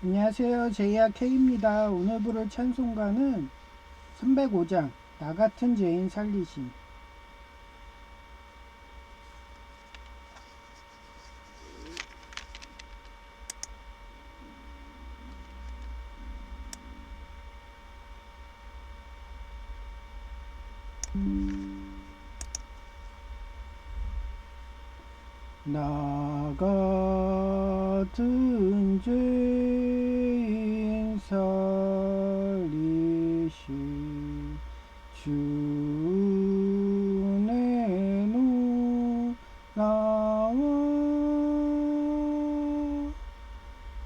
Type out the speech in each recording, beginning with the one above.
안녕하세요. 제이아 K입니다. 오늘 부를 찬송가는 305장 나 같은 죄인 살리심. 나 같은 죄인 살리심 주 내놓 나와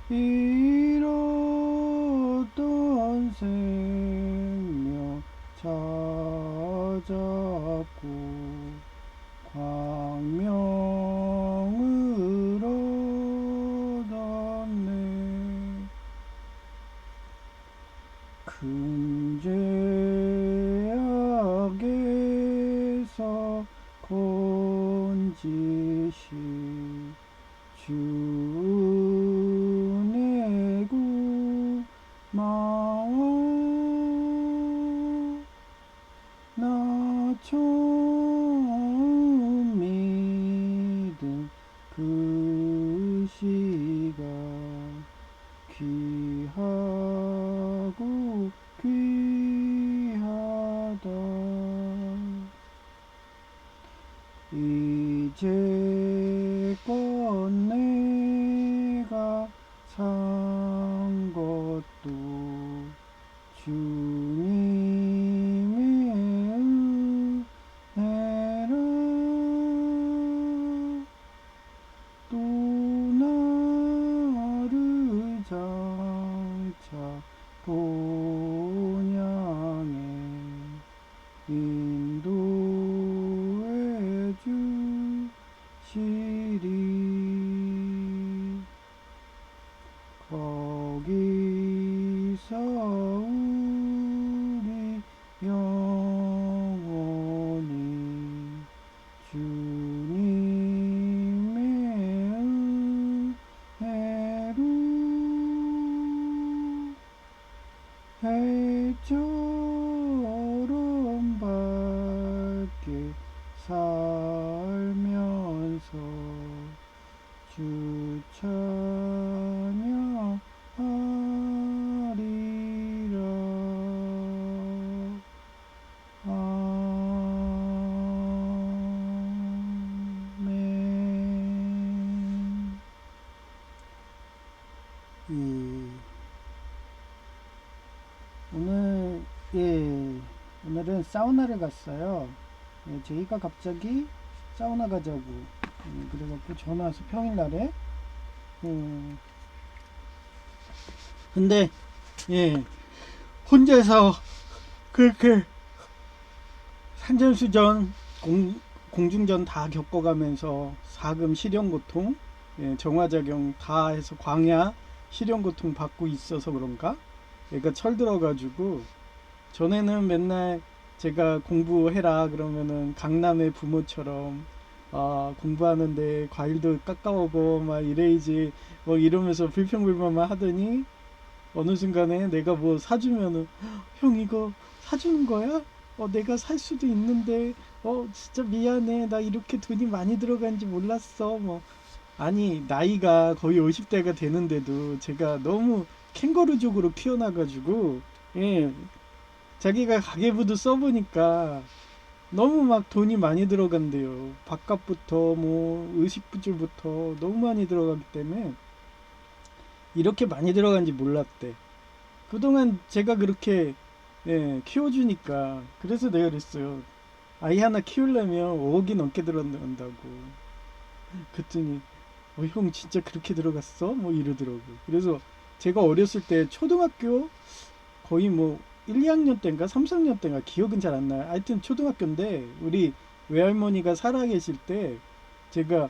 잃었던 생명 찾았고 광명을 얻었네. 큰 죄악에서 건지시 주 내 구마와 나 처음 믿은 그 시간 귀하고 귀하다. 이제껏 내가 산 것도 주님의 은혜라. 또 나를 장차 본향에 인도해 주시리. 거기서 우리 영원히 주님의 은혜로 해처럼 밝게 살면서 주 찬양하리라. 아멘. 오늘 오늘은 사우나를 갔어요. 제이가 갑자기 사우나 가자고 그래갖고 전화 와서 평일날에 근데 혼자서 그렇게 산전수전 공중전 다 겪어가면서 사금 실현고통 정화작용 다 해서 광야 실현고통 받고 있어서 그런가 얘가 철들어가지고 전에는 맨날 제가 공부해라 그러면은 강남의 부모처럼 공부하는데 과일도 깎아오고 막 이래야지 뭐 이러면서 불평불만만 하더니 어느 순간에 내가 뭐 사주면은 형 이거 사주는 거야? 내가 살 수도 있는데 진짜 미안해 나 이렇게 돈이 많이 들어간지 몰랐어 뭐 아니 나이가 거의 50대가 되는데도 제가 너무 캥거루족으로 키워놔가지고 자기가 가계부도 써보니까 너무 막 돈이 많이 들어간대요. 밥값부터 뭐 의식부줄부터 너무 많이 들어가기 때문에 이렇게 많이 들어간지 몰랐대. 그동안 제가 그렇게 키워주니까 그래서 내가 그랬어요. 아이 하나 키우려면 5억이 넘게 들어간다고. 그랬더니 형 진짜 그렇게 들어갔어? 뭐 이러더라고. 그래서 제가 어렸을 때 초등학교 거의 뭐 1, 2학년 때인가 3, 4학년 때인가 기억은 잘 안 나요. 하여튼 초등학교인데 우리 외할머니가 살아 계실 때 제가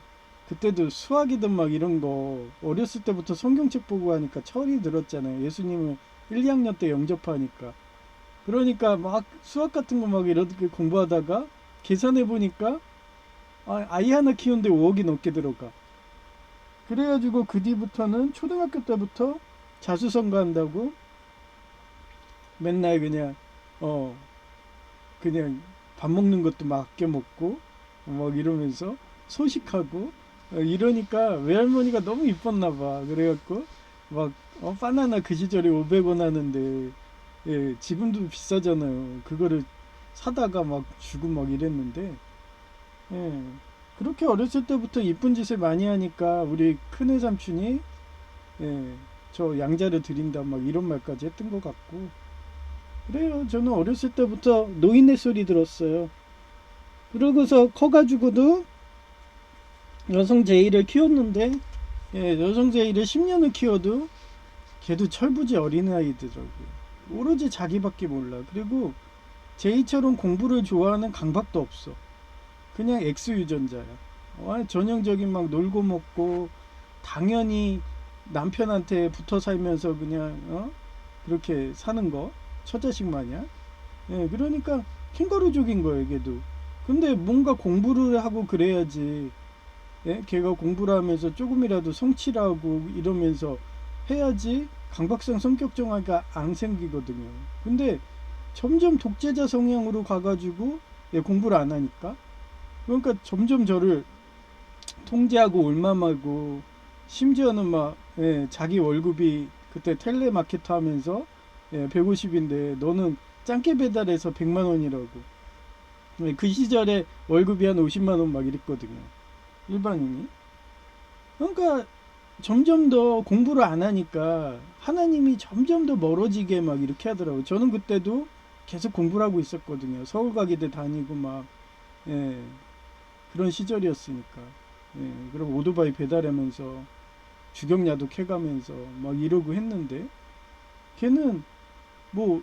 그때도 수학이든 막 이런 거 어렸을 때부터 성경책 보고 하니까 철이 들었잖아요. 예수님을 1, 2학년 때 영접하니까. 그러니까 막 수학 같은 거 막 이렇게 공부하다가 계산해 보니까 아이 하나 키우는데 5억이 넘게 들어가. 그래가지고 그 뒤부터는 초등학교 때부터 자수성가한다고 맨날 그냥 어 그냥 밥 먹는 것도 막 아껴 먹고 막 이러면서 소식하고 이러니까 외할머니가 너무 이뻤나 봐. 그래갖고 막 바나나 그 시절에 500원 하는데 예, 지금도 비싸잖아요. 그거를 사다가 막 주고 막 이랬는데 예, 그렇게 어렸을 때부터 이쁜 짓을 많이 하니까 우리 큰애 삼촌이 예, 저 양자를 드린다 막 이런 말까지 했던 것 같고 그래요. 저는 어렸을 때부터 노인네 소리 들었어요. 그러고서 커가지고도 여성 제이를 키웠는데 예, 여성 제이를 10년을 키워도 걔도 철부지 어린아이더라고요. 오로지 자기밖에 몰라. 그리고 제이처럼 공부를 좋아하는 강박도 없어. 그냥 X 유전자야. 전형적인 막 놀고 먹고 당연히 남편한테 붙어 살면서 그냥 그렇게 사는 거 처자식 마냥. 예, 그러니까 캥거루족인 거예요, 걔도. 근데 뭔가 공부를 하고 그래야지. 예? 걔가 공부를 하면서 조금이라도 성취하고 이러면서 해야지 강박성 성격 정화가 안 생기거든요. 근데 점점 독재자 성향으로 가가지고 예, 공부를 안 하니까 그러니까 점점 저를 통제하고 올맘하고 심지어는 막 예, 자기 월급이 그때 텔레마케터 하면서 예, 150인데 너는 짱깨 배달해서 100만 원이라고 예, 그 시절에 월급이 한 50만 원 막 이랬거든요. 일반인이. 그러니까 점점 더 공부를 안 하니까 하나님이 점점 더 멀어지게 막 이렇게 하더라고요. 저는 그때도 계속 공부를 하고 있었거든요. 서울가기대 다니고 막 예, 그런 시절이었으니까. 예, 그리고 오토바이 배달하면서 주경야도 캐가면서 막 이러고 했는데 걔는 뭐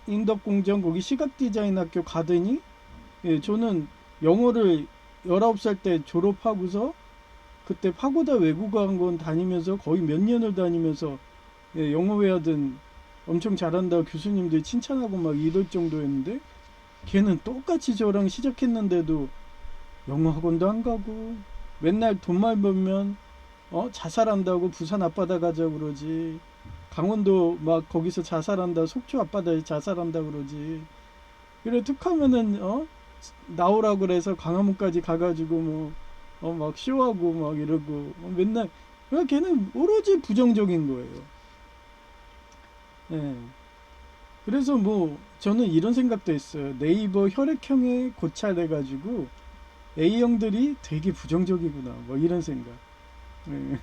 인덕공정 거기 시각디자인학교 가더니 예, 저는 영어를 19살 때 졸업하고서 그때 파고다 외국어학원 다니면서 거의 몇 년을 다니면서 예, 영어 회화든 엄청 잘한다고 교수님들이 칭찬하고 막 이럴 정도였는데 걔는 똑같이 저랑 시작했는데도 영어 학원도 안 가고 맨날 돈만 벌면 자살한다고 부산 앞바다 가자 그러지 강원도 막 거기서 자살한다 속초 앞바다에 자살한다 그러지 그래 툭 하면은 나오라고 그래서 광화문까지 가가지고 뭐 막 쇼하고 막 이러고 맨날 그러니까 걔는 오로지 부정적인 거예요. 예. 그래서 뭐 저는 이런 생각도 했어요. 네이버 혈액형에 고찰해 가지고 A형들이 되게 부정적이구나 뭐 이런 생각. 예.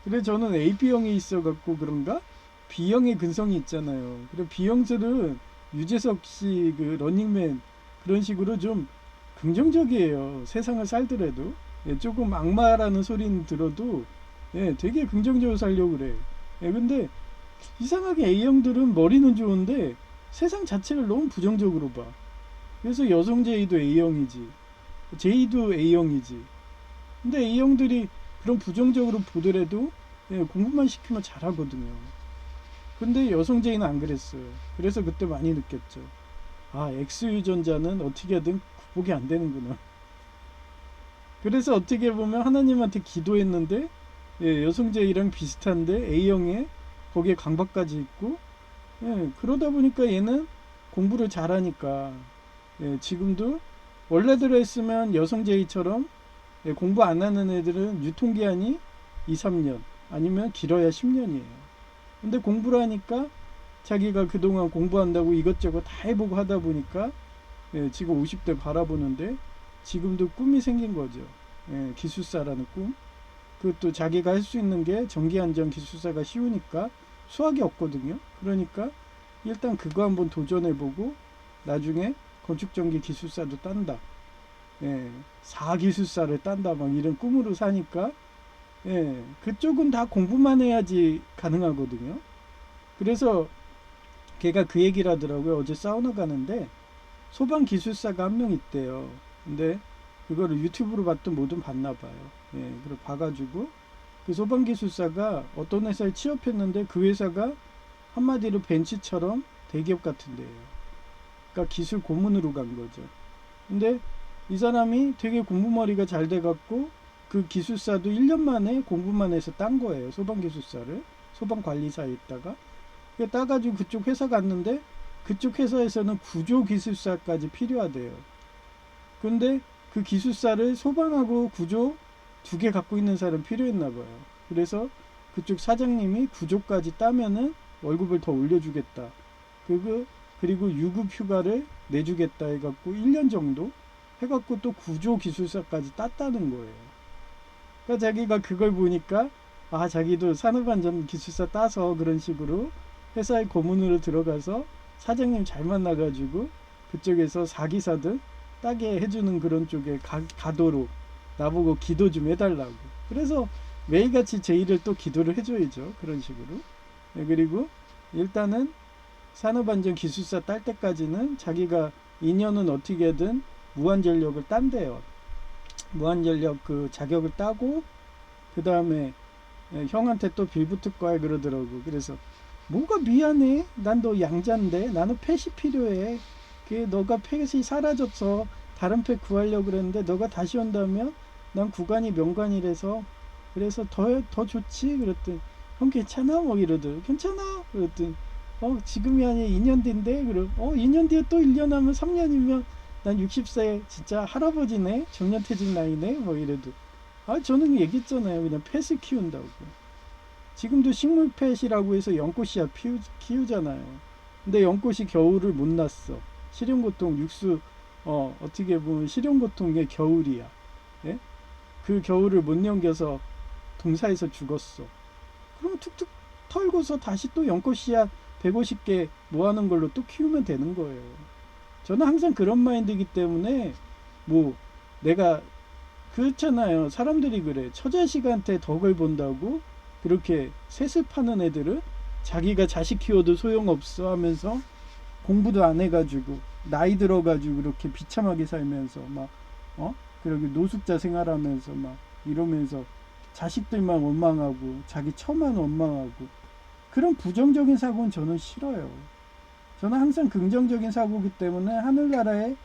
그래 저는 AB형이 있어 갖고 그런가? B형의 근성이 있잖아요. 그래 B형들은 유재석 씨 그 런닝맨 그런 식으로 좀 긍정적이에요. 세상을 살더라도 예, 조금 악마라는 소리는 들어도 예, 되게 긍정적으로 살려고 그래. 예, 근데 이상하게 A형들은 머리는 좋은데 세상 자체를 너무 부정적으로 봐. 그래서 여성 J도 A형이지, J도 A형이지. 근데 A형들이 그런 부정적으로 보더라도 예, 공부만 시키면 잘하거든요. 근데 여성 J는 안 그랬어요. 그래서 그때 많이 느꼈죠. 아, X 유전자는 어떻게든 극복이 안 되는구나. 그래서 어떻게 보면 하나님한테 기도했는데 예, 여성 J랑 비슷한데 A형에 거기에 강박까지 있고 예, 그러다 보니까 얘는 공부를 잘하니까 예, 지금도 원래대로 했으면 여성 J처럼 예, 공부 안 하는 애들은 유통기한이 2, 3년 아니면 길어야 10년이에요. 근데 공부를 하니까 자기가 그동안 공부한다고 이것저것 다 해보고 하다 보니까 예, 지금 50대 바라보는데 지금도 꿈이 생긴 거죠. 예, 기술사라는 꿈. 그것도 자기가 할 수 있는 게 전기안전 기술사가 쉬우니까 수학이 없거든요. 그러니까 일단 그거 한번 도전해보고 나중에 건축전기 기술사도 딴다. 예, 4기술사를 딴다. 막 이런 꿈으로 사니까 예, 그쪽은 다 공부만 해야지 가능하거든요. 그래서 걔가 그 얘기를 하더라고요. 어제 사우나 가는데 소방 기술사가 한 명 있대요. 근데 그거를 유튜브로 봤던 뭐든 봤나 봐요. 예, 그걸 봐가지고 그 소방 기술사가 어떤 회사에 취업했는데 그 회사가 한마디로 벤츠처럼 대기업 같은 데예요. 그러니까 기술 고문으로 간 거죠. 근데 이 사람이 되게 공부머리가 잘 돼갖고 그 기술사도 1년 만에 공부만 해서 딴 거예요. 소방기술사를. 소방관리사에 있다가. 따가지고 그쪽 회사 갔는데 그쪽 회사에서는 구조기술사까지 필요하대요. 근데 그 기술사를 소방하고 구조 두 개 갖고 있는 사람 필요했나 봐요. 그래서 그쪽 사장님이 구조까지 따면은 월급을 더 올려주겠다. 그리고 유급 휴가를 내주겠다 해갖고 1년 정도 해갖고 또 구조기술사까지 땄다는 거예요. 그러니까 자기가 그걸 보니까 자기도 산업안전 기술사 따서 그런 식으로 회사의 고문으로 들어가서 사장님 잘 만나가지고 그쪽에서 사기사든 따게 해주는 그런 쪽에 가도록 나보고 기도 좀 해달라고. 그래서 매일같이 제 일을 또 기도를 해줘야죠. 그런 식으로. 네, 그리고 일단은 산업안전 기술사 딸 때까지는 자기가 2년은 어떻게든 무한전력을 딴대요. 무한전력 그 자격을 따고 그 다음에 형한테 또 빌붙을 거야 그러더라고. 그래서 뭐가 미안해? 난 너 양자인데 나는 펫이 필요해. 너가 펫이 사라졌어. 다른 펫 구하려고 그랬는데 너가 다시 온다면 난 구간이 명관이라서 그래서 더 좋지. 그랬더니 형 괜찮아? 뭐 이러더라고. 괜찮아? 그랬더니 지금이 아니라 2년 뒤인데 그럼 2년 뒤에 또 1년 하면 3년이면 난 60세 진짜 할아버지네. 정년퇴직 나이네. 뭐 이래도 저는 얘기했잖아요. 그냥 펫을 키운다고. 지금도 식물 펫이라고 해서 연꽃씨앗 키우잖아요. 근데 연꽃이 겨울을 못 났어. 실현고통 육수 어떻게 보면 실현고통의 겨울이야. 예? 그 겨울을 못 넘겨서 동사에서 죽었어. 그럼 툭툭 털고서 다시 또 연꽃씨앗 150개 모아놓은 걸로 또 키우면 되는 거예요. 저는 항상 그런 마인드이기 때문에 뭐 내가 그렇잖아요. 사람들이 그래. 처자식한테 덕을 본다고 그렇게 세습하는 애들은 자기가 자식 키워도 소용없어 하면서 공부도 안 해가지고 나이 들어가지고 그렇게 비참하게 살면서 막 그러게 노숙자 생활하면서 막 이러면서 자식들만 원망하고 자기 처만 원망하고 그런 부정적인 사고는 저는 싫어요. 저는 항상 긍정적인 사고이기 때문에 하늘나라에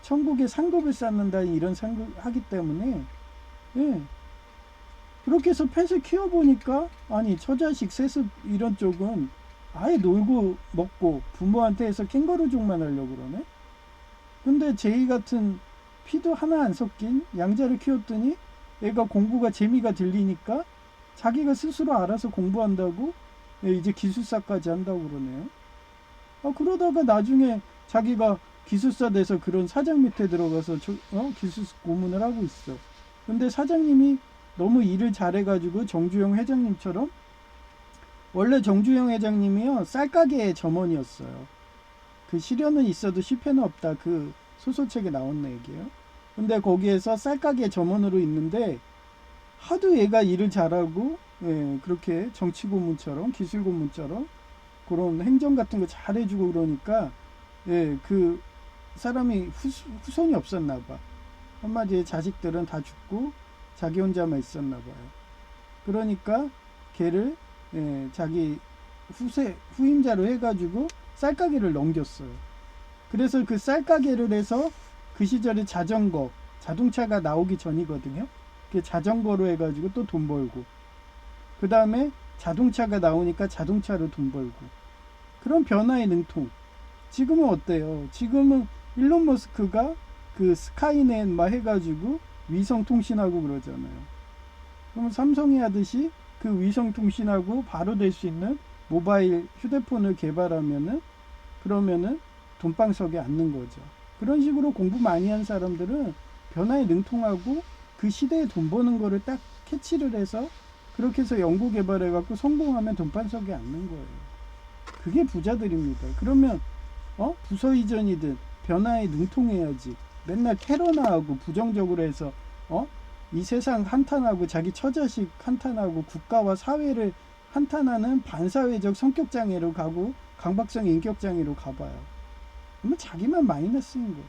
천국에 상급을 쌓는다 이런 하기 때문에 그렇게 해서 펫을 키워보니까 처자식 세습 이런 쪽은 아예 놀고 먹고 부모한테 해서 캥거루족만 하려고 그러네. 근데 제이 같은 피도 하나 안 섞인 양자를 키웠더니 애가 공부가 재미가 들리니까 자기가 스스로 알아서 공부한다고 이제 기술사까지 한다고 그러네요. 그러다가 나중에 자기가 기술사 돼서 그런 사장 밑에 들어가서 기술 고문을 하고 있어. 근데 사장님이 너무 일을 잘해가지고 정주영 회장님처럼 원래 정주영 회장님이요 쌀가게의 점원이었어요. 그 시련은 있어도 실패는 없다 그 소설책에 나온 얘기예요. 근데 거기에서 쌀가게 점원으로 있는데 하도 얘가 일을 잘하고 그렇게 정치 고문처럼 기술 고문처럼 그런 행정 같은 거 잘해주고 그러니까 그 사람이 후손이 없었나 봐. 한마디에 자식들은 다 죽고 자기 혼자만 있었나 봐요. 그러니까 걔를 자기 후임자로 해가지고 쌀가게를 넘겼어요. 그래서 그 쌀가게를 해서 그 시절에 자동차가 나오기 전이거든요. 그 자전거로 해가지고 또 돈 벌고 그 다음에 자동차가 나오니까 자동차로 돈 벌고 그런 변화의 능통. 지금은 어때요? 지금은 일론 머스크가 그 스카이넷 막 해가지고 위성 통신하고 그러잖아요. 그럼 삼성이 하듯이 그 위성 통신하고 바로 될 수 있는 모바일 휴대폰을 개발하면은 그러면은 돈방석에 앉는 거죠. 그런 식으로 공부 많이 한 사람들은 변화에 능통하고 그 시대에 돈 버는 거를 딱 캐치를 해서 그렇게 해서 연구 개발해 갖고 성공하면 돈방석에 앉는 거예요. 그게 부자들입니다. 그러면 부서 이전이든 변화에 능통해야지. 맨날 테러나하고 부정적으로 해서 이 세상 한탄하고 자기 처자식 한탄하고 국가와 사회를 한탄하는 반사회적 성격장애로 가고 강박성 인격장애로 가봐요. 그러면 자기만 마이너스인 거예요.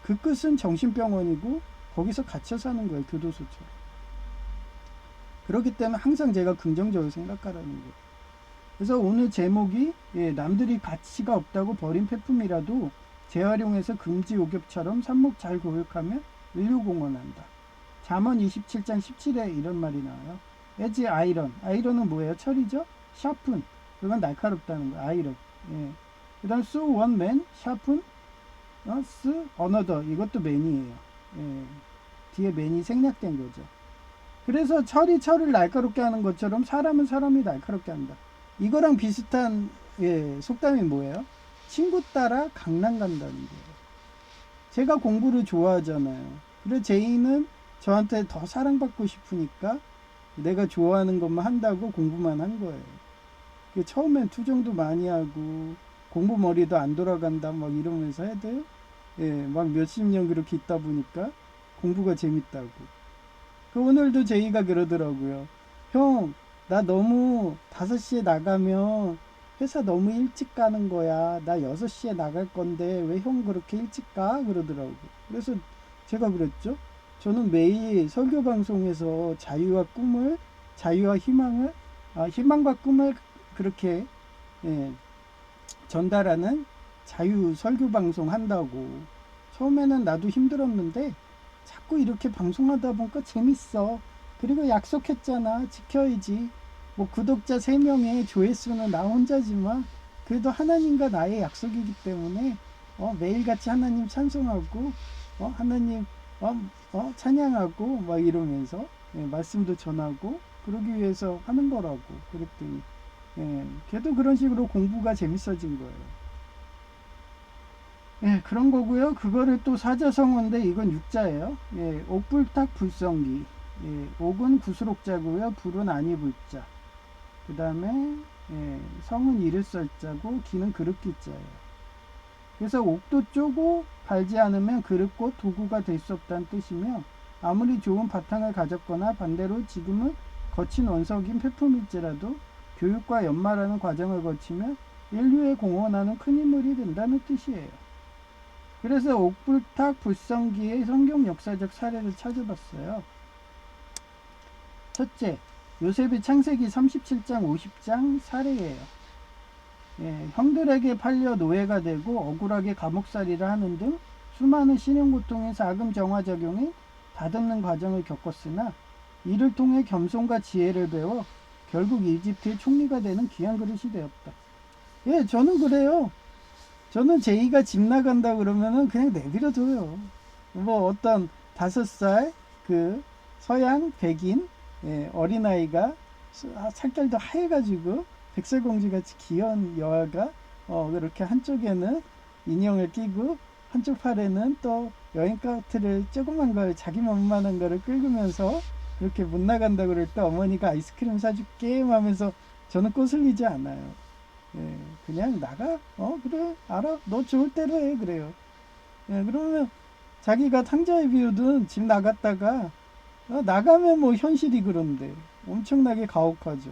그 끝은 정신병원이고 거기서 갇혀 사는 거예요. 교도소처럼. 그렇기 때문에 항상 제가 긍정적으로 생각하라는 거예요. 그래서 오늘 제목이 남들이 가치가 없다고 버린 폐품이라도 재활용해서 금지 오겹처럼 삽목 잘 교육하면 인류공헌한다. 잠언 27장 17에 이런 말이 나와요. as iron. 아이런은 뭐예요? 철이죠? sharpen. 그건 날카롭다는 거예요. 아이런. 예. 그 다음 so one man sharpen another. 이것도 man이에요. 예. 뒤에 man이 생략된 거죠. 그래서 철이 철을 날카롭게 하는 것처럼 사람은 사람이 날카롭게 한다. 이거랑 비슷한 속담이 뭐예요? 친구 따라 강남 간다는 거예요. 제가 공부를 좋아하잖아요. 그래서 제이는 저한테 더 사랑받고 싶으니까 내가 좋아하는 것만 한다고 공부만 한 거예요. 처음엔 투정도 많이 하고 공부 머리도 안 돌아간다 막 이러면서 해도 막 몇십 년 그렇게 있다 보니까 공부가 재밌다고. 오늘도 제이가 그러더라고요. 형, 나 너무 5시에 나가면 회사 너무 일찍 가는 거야. 나 6시에 나갈 건데 왜 형 그렇게 일찍 가? 그러더라고. 그래서 제가 그랬죠. 저는 매일 설교 방송에서 자유와 희망과 꿈을 그렇게 전달하는 자유 설교 방송 한다고. 처음에는 나도 힘들었는데 자꾸 이렇게 방송하다 보니까 재밌어. 그리고 약속했잖아. 지켜야지. 뭐 구독자 3명의 조회수는 나 혼자지만 그래도 하나님과 나의 약속이기 때문에 매일같이 하나님 찬송하고 하나님 찬양하고 막 이러면서 말씀도 전하고 그러기 위해서 하는 거라고 그랬더니 걔도 그런 식으로 공부가 재밌어진 거예요. 그런 거고요. 그거를 또 사자성어인데 이건 육자예요. 옥불탁 불성기. 옥은 구수록자고요. 불은 아니 불자. 그 다음에 성은 이를 썰자고 기는 그릇기자예요. 그래서 옥도 쪼고 갈지 않으면 그릇고 도구가 될 수 없다는 뜻이며 아무리 좋은 바탕을 가졌거나 반대로 지금은 거친 원석인 폐품일지라도 교육과 연마라는 과정을 거치면 인류에 공헌하는 큰 인물이 된다는 뜻이에요. 그래서 옥불탁 불성기의 성경 역사적 사례를 찾아봤어요. 첫째, 요셉이 창세기 37장 50장 사례예요. 형들에게 팔려 노예가 되고 억울하게 감옥살이를 하는 등 수많은 신용고통의 자금 정화작용이 다듬는 과정을 겪었으나 이를 통해 겸손과 지혜를 배워 결국 이집트의 총리가 되는 귀한 그릇이 되었다. 저는 그래요. 저는 제이가 집 나간다 그러면은 그냥 내버려둬요. 뭐 어떤 5살 그 서양 백인 어린아이가 살결도 하얘가지고 백설공주같이 귀여운 여아가 그렇게 한쪽에는 인형을 끼고 한쪽 팔에는 또 여행카트를 조그만 걸 자기 몸만한 거를 끌면서 그렇게 못 나간다 그럴 때 어머니가 아이스크림 사줄게 하면서 저는 거슬리지 않아요. 그냥 나가. 그래 알아. 너 좋을 대로 해. 그래요. 그러면 자기가 탕자에 비우든 집 나갔다가 나가면 뭐 현실이 그런데 엄청나게 가혹하죠.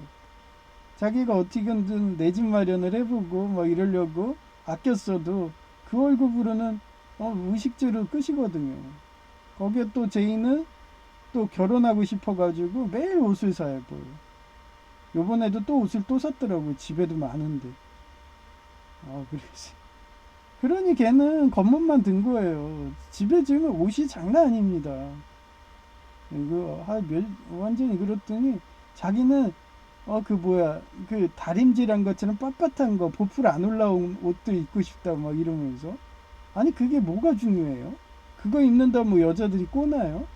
자기가 어떻게든 내 집 마련을 해보고 뭐 이러려고 아꼈어도 그 월급으로는 의식주를 끄시거든요. 거기에 또 제이는 또 결혼하고 싶어가지고 매일 옷을 사요. 요번에도 또 옷을 또 샀더라고요. 집에도 많은데. 그래서. 그러니 걔는 겉멋만 든 거예요. 집에 지금 옷이 장난 아닙니다. 이거 완전히 그렇더니 자기는 그 다림질한 것처럼 빳빳한 거 보풀 안 올라온 옷도 입고 싶다 막 이러면서. 아니 그게 뭐가 중요해요? 그거 입는다 뭐 여자들이 꼬나요?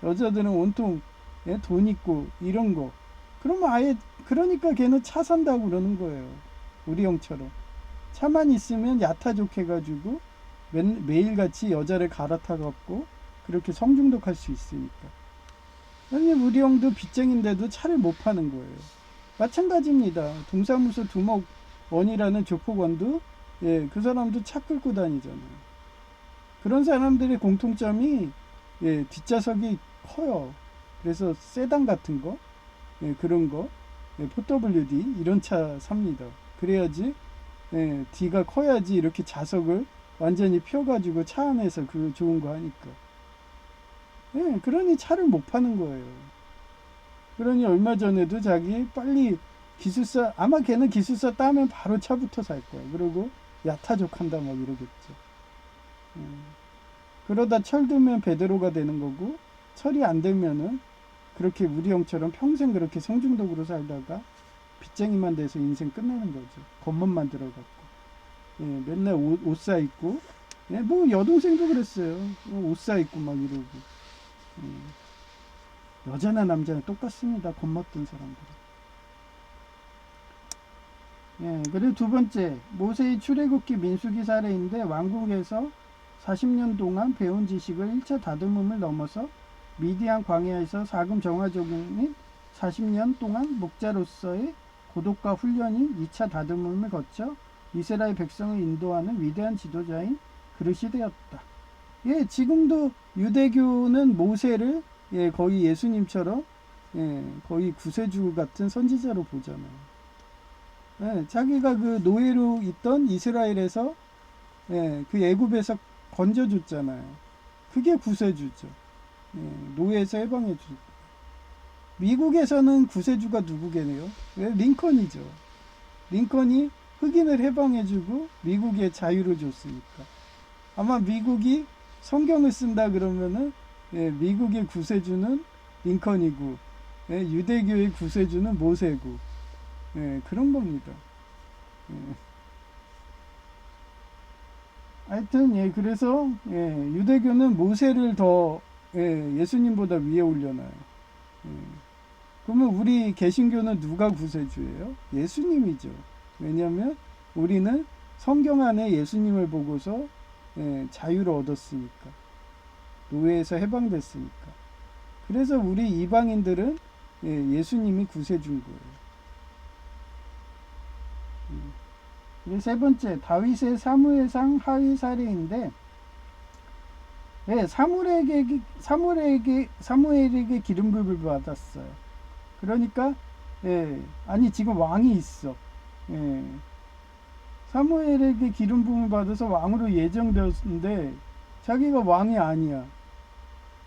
여자들은 온통 돈 있고 이런 거. 그러면 아예 그러니까 걔는 차 산다고 그러는 거예요. 우리 형처럼 차만 있으면 야타족 해가지고 매일같이 여자를 갈아타 갖고 그렇게 성중독할 수 있으니까. 아니 우리 형도 빚쟁인데도 차를 못 파는 거예요. 마찬가지입니다. 동사무소 두목원이라는 조폭원도 그 사람도 차 끌고 다니잖아요. 그런 사람들의 공통점이 뒷좌석이 커요. 그래서 세단 같은 거 그런 거4WD 이런 차 삽니다. 그래야지 뒤가 커야지 이렇게 좌석을 완전히 펴가지고 차 안에서 그 좋은 거 하니까. 그러니 차를 못 파는 거예요. 그러니 얼마 전에도 자기 빨리 기술사, 아마 걔는 기술사 따면 바로 차부터 살 거야. 그리고 야타족 한다 막 이러겠죠. 그러다 철들면 베드로가 되는 거고 처리 안 되면은 그렇게 우리 형처럼 평생 그렇게 성중독으로 살다가 빚쟁이만 돼서 인생 끝내는 거죠. 겉멋만 들어갖고. 예, 맨날 옷 사입고, 예, 뭐 여동생도 그랬어요. 옷 사입고 막 이러고. 여자나 남자나 똑같습니다. 겉멋든 사람들은. 예, 그리고 두 번째, 모세의 출애굽기 민수기 사례인데 왕국에서 40년 동안 배운 지식을 1차 다듬음을 넘어서 미디안 광야에서 사금 정화 적용인 40년 동안 목자로서의 고독과 훈련이 2차 다듬음을 거쳐 이스라엘 백성을 인도하는 위대한 지도자인 그릇이 되었다. 예, 지금도 유대교는 모세를 예, 거의 예수님처럼 예, 거의 구세주 같은 선지자로 보잖아요. 예, 자기가 그 노예로 있던 이스라엘에서 예, 그 애굽에서 건져줬잖아요. 그게 구세주죠. 예, 노예에서 해방해주고. 미국에서는 구세주가 누구겠네요? 왜? 링컨이죠. 링컨이 흑인을 해방해주고 미국에 자유를 줬으니까. 아마 미국이 성경을 쓴다 그러면은 예, 미국의 구세주는 링컨이고 예, 유대교의 구세주는 모세고 예, 그런 겁니다. 예. 하여튼 예, 그래서 예, 유대교는 모세를 더 예, 예수님보다 위에 올려놔요. 예. 그러면 우리 개신교는 누가 구세주예요? 예수님이죠. 왜냐하면 우리는 성경 안에 예수님을 보고서 예, 자유를 얻었으니까. 노예에서 해방됐으니까. 그래서 우리 이방인들은 예, 예수님이 구세주인 거예요. 세 번째, 다윗의 사무엘상 하위 사례인데, 예, 사무엘에게 기름 부음을 받았어요. 그러니까, 예, 아니 지금 왕이 있어. 예, 사무엘에게 기름 부음을 받아서 왕으로 예정되었는데 자기가 왕이 아니야.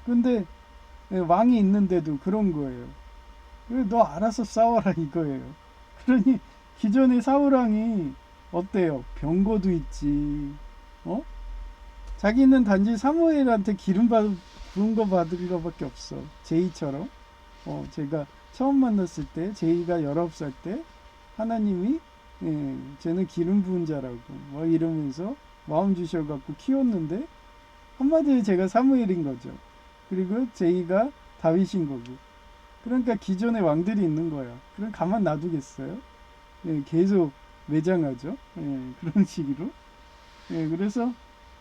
근데 예, 왕이 있는데도 그런 거예요. 너 알아서 싸워라 이거예요. 그러니 기존의 사울왕이 어때요? 병거도 있지. 어? 자기는 단지 사무엘한테 부은 거 받은 거밖에 없어. 제이처럼. 제가 처음 만났을 때, 제이가 19살 때 하나님이 예, 쟤는 기름 부은 자라고 막 이러면서 마음 주셔갖고 키웠는데 한마디로 제가 사무엘인 거죠. 그리고 제이가 다윗인 거고. 그러니까 기존의 왕들이 있는 거야. 그럼 가만 놔두겠어요? 예, 계속 매장하죠. 예, 그런 식으로. 예, 그래서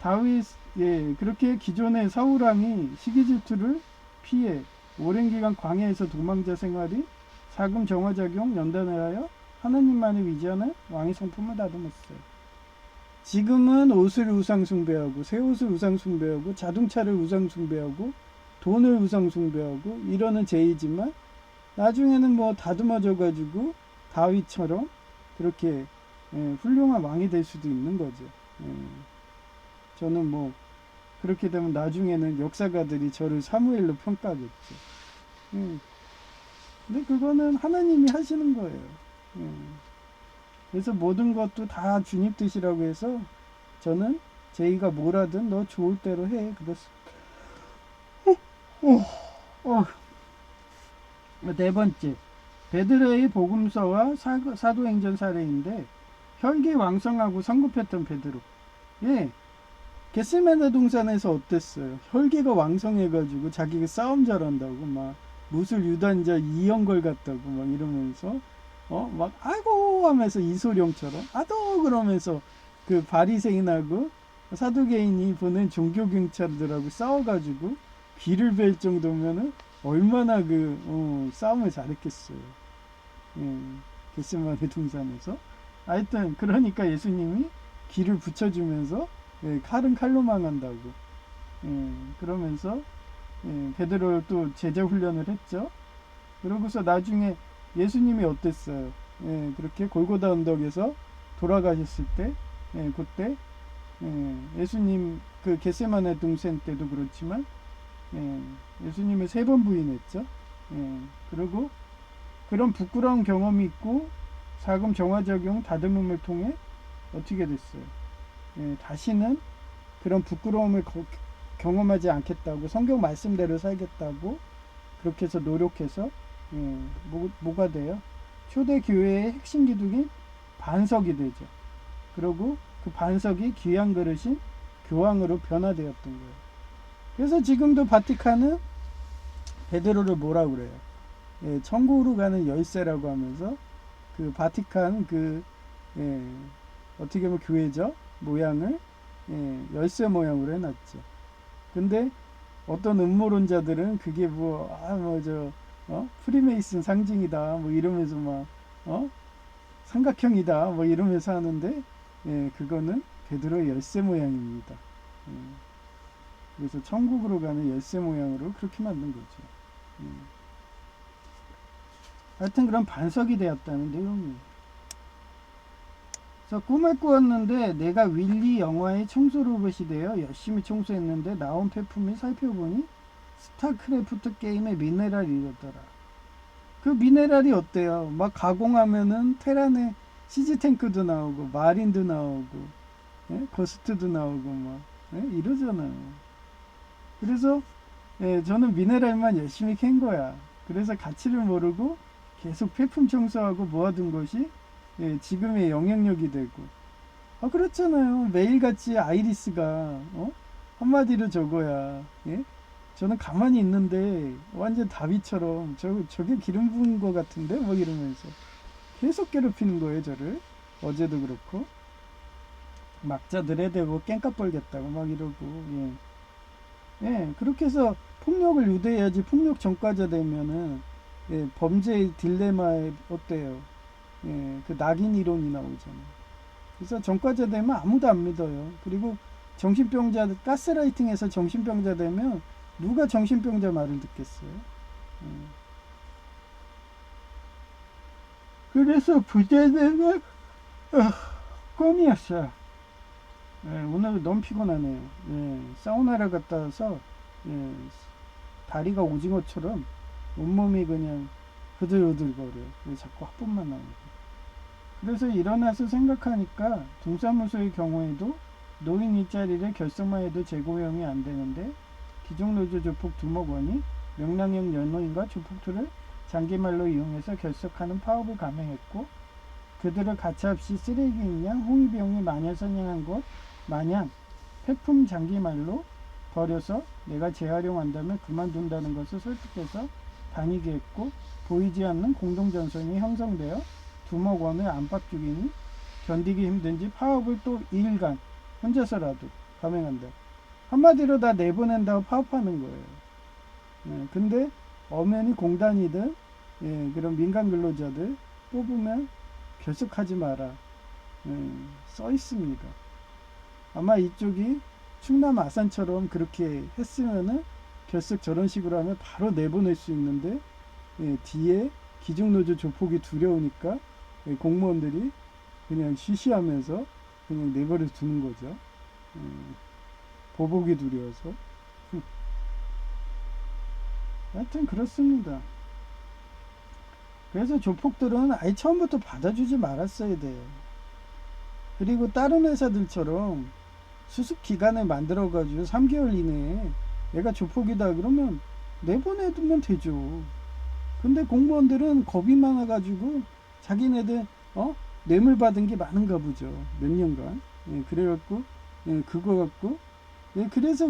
다윗, 예, 그렇게 기존의 사울왕이 시기 질투를 피해 오랜 기간 광야에서 도망자 생활이 사금 정화작용 연단을 하여 하나님만을 위지하는 왕의 성품을 다듬었어요. 지금은 옷을 우상 숭배하고 새 옷을 우상 숭배하고 자동차를 우상 숭배하고 돈을 우상 숭배하고 이러는 제이지만 나중에는 뭐 다듬어져 가지고 다윗처럼 그렇게 예, 훌륭한 왕이 될 수도 있는 거죠. 예. 저는 뭐 그렇게 되면 나중에는 역사가들이 저를 사무엘로 평가하겠죠. 예. 근데 그거는 하나님이 하시는 거예요. 예. 그래서 모든 것도 다 주님 뜻이라고 해서 저는 제이가 뭘 하든 너 좋을 대로 해. 네 번째, 베드로의 복음서와 사도행전 사례인데 혈기왕성하고 성급했던 베드로. 예, 겟세마네 동산에서 어땠어요? 혈기가 왕성해가지고 자기가 싸움 잘한다고 막 무술 유단자 이영걸 같다고 막 이러면서 막 아이고 하면서 이소룡처럼 아도 그러면서 그 바리새인하고 사두개인이 보낸 종교 경찰들하고 싸워가지고 귀를 벨 정도면은 얼마나 싸움을 잘했겠어요. 예, 겟세마네 동산에서. 하여튼 그러니까 예수님이 귀를 붙여주면서 예, 칼은 칼로 망한다고. 예, 그러면서 예, 베드로를 또 제자 훈련을 했죠. 그러고서 나중에 예수님이 어땠어요? 예, 그렇게 골고다 언덕에서 돌아가셨을 때, 예, 그때 예수님 그 겟세마네 동산 때도 그렇지만 예수님을 3번 부인했죠. 그리고 그런 부끄러운 경험이 있고 사금 정화작용 다듬음을 통해 어떻게 됐어요? 다시는 그런 부끄러움을 경험하지 않겠다고, 성경 말씀대로 살겠다고 그렇게 해서 노력해서 뭐가 돼요? 초대 교회의 핵심 기둥이 반석이 되죠. 그리고 그 반석이 귀한 그릇인 교황으로 변화되었던 거예요. 그래서 지금도 바티칸은 베드로를 뭐라 그래요? 천국으로 가는 열쇠라고 하면서 그 바티칸 어떻게 보면 교회죠 모양을 열쇠 모양으로 해놨죠. 근데 어떤 음모론자들은 그게 프리메이슨 상징이다 뭐 이러면서 삼각형이다 뭐 이러면서 하는데 그거는 베드로의 열쇠 모양입니다. 그래서 천국으로 가는 열쇠 모양으로 그렇게 만든 거죠. 하여튼 그런 반석이 되었다는 내용이에요. 그래서 꿈을 꾸었는데 내가 윌리 영화의 청소 로봇이 되어 열심히 청소했는데 나온 폐품을 살펴보니 스타크래프트 게임의 미네랄이었더라. 그 미네랄이 어때요? 막 가공하면은 테란의 시즈탱크도 나오고 마린도 나오고 거스트도 나오고 이러잖아요. 그래서 저는 미네랄만 열심히 캔 거야. 그래서 가치를 모르고 계속 폐품 청소하고 모아둔 것이 지금의 영향력이 되고. 그렇잖아요. 매일같이 아이리스가 한마디로 적어야 저는 가만히 있는데 완전 다비처럼 저게 기름 부은 것 같은데 뭐 이러면서 계속 괴롭히는 거예요. 저를 어제도 그렇고 막자 들여대고 깽값 벌겠다고 막 이러고 그렇게 해서 폭력을 유도해야지. 폭력 전과자 되면은 범죄의 딜레마에 어때요? 그 낙인 이론이 나오잖아요. 그래서 전과자 되면 아무도 안 믿어요. 그리고 정신병자 가스라이팅해서 정신병자 되면 누가 정신병자 말을 듣겠어요? 그래서 부자되는 꿈이었어요. 오늘 너무 피곤하네요. 사우나를 갔다 와서 다리가 오징어처럼 온몸이 그냥 흐들흐들거려요. 자꾸 하품만 나오고. 그래서 일어나서 생각하니까 동사무소의 경우에도 노인 일자리를 결석만 해도 재고용이 안 되는데 기종노조 조폭 두목원이 명랑형 연노인과 조폭들을 장기말로 이용해서 결석하는 파업을 감행했고 그들을 가차없이 쓰레기인 양 홍위병이 마녀 사냥한 것 마냥 폐품 장기말로 버려서 내가 재활용한다면 그만둔다는 것을 설득해서 다니게 했고 보이지 않는 공동전선이 형성되어 두목원의 안팎 주기니 견디기 힘든지 파업을 또 2일간 혼자서라도 감행한다. 한마디로 다 내보낸다고 파업하는 거예요. 근데 엄연히 공단이든 그런 민간 근로자들 뽑으면 결석하지 마라 써 있습니다. 아마 이쪽이 충남 아산처럼 그렇게 했으면은 결석 저런 식으로 하면 바로 내보낼 수 있는데 뒤에 기중노조 조폭이 두려우니까 공무원들이 그냥 쉬쉬하면서 그냥 내버려 두는 거죠. 보복이 두려워서. 하여튼 그렇습니다. 그래서 조폭들은 아예 처음부터 받아주지 말았어야 돼요. 그리고 다른 회사들처럼 수습 기간을 만들어 가지고 3개월 이내에 얘가 조폭이다 그러면 내보내두면 되죠. 근데 공무원들은 겁이 많아 가지고 자기네들 뇌물 받은 게 많은가 보죠. 몇 년간. 그래갖고 그거 갖고 그래서